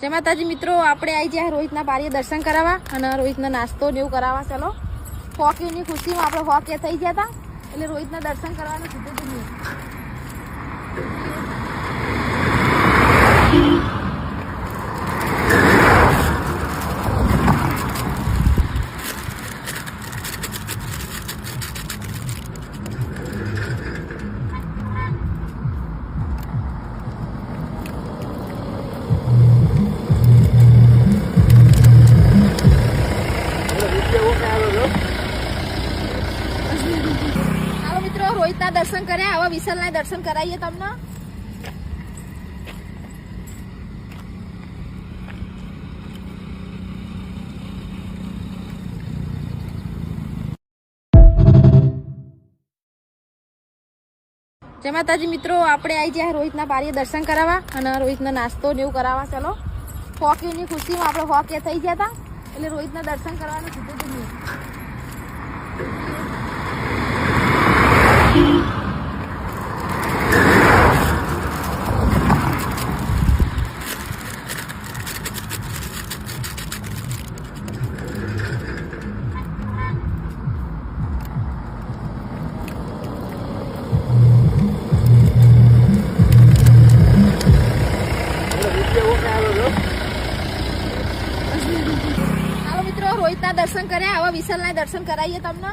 જય માતાજી મિત્રો, આપણે આવી ગયા રોહિતના બારીએ દર્શન કરાવવા અને રોહિતના નાસ્તો ને એવું કરાવવા. ચલો, હોકીની ખુશીમાં આપણે હોકી થઈ ગયા હતા એટલે રોહિતના દર્શન કરવાનું કીધું હતું. હાલો મિત્રો, રોહિતના દર્શન કર્યા, હવે વિશાલના દર્શન કરાવીએ તમને. જય માતાજી મિત્રો, આપણે આવી ગયા રોહિતના બારીએ દર્શન કરાવવા અને રોહિતના નાસ્તો ને એવું કરાવવા. ચલો, હોકીની ખુશીમાં આપણે હોકી થઈ ગયા હતા એટલે રોહિતના દર્શન કરવાનું કીધું હતું. હાલો મિત્રો, રોહિતના દર્શન કર્યા, હવે વિશાલના દર્શન કરાવીએ તમને.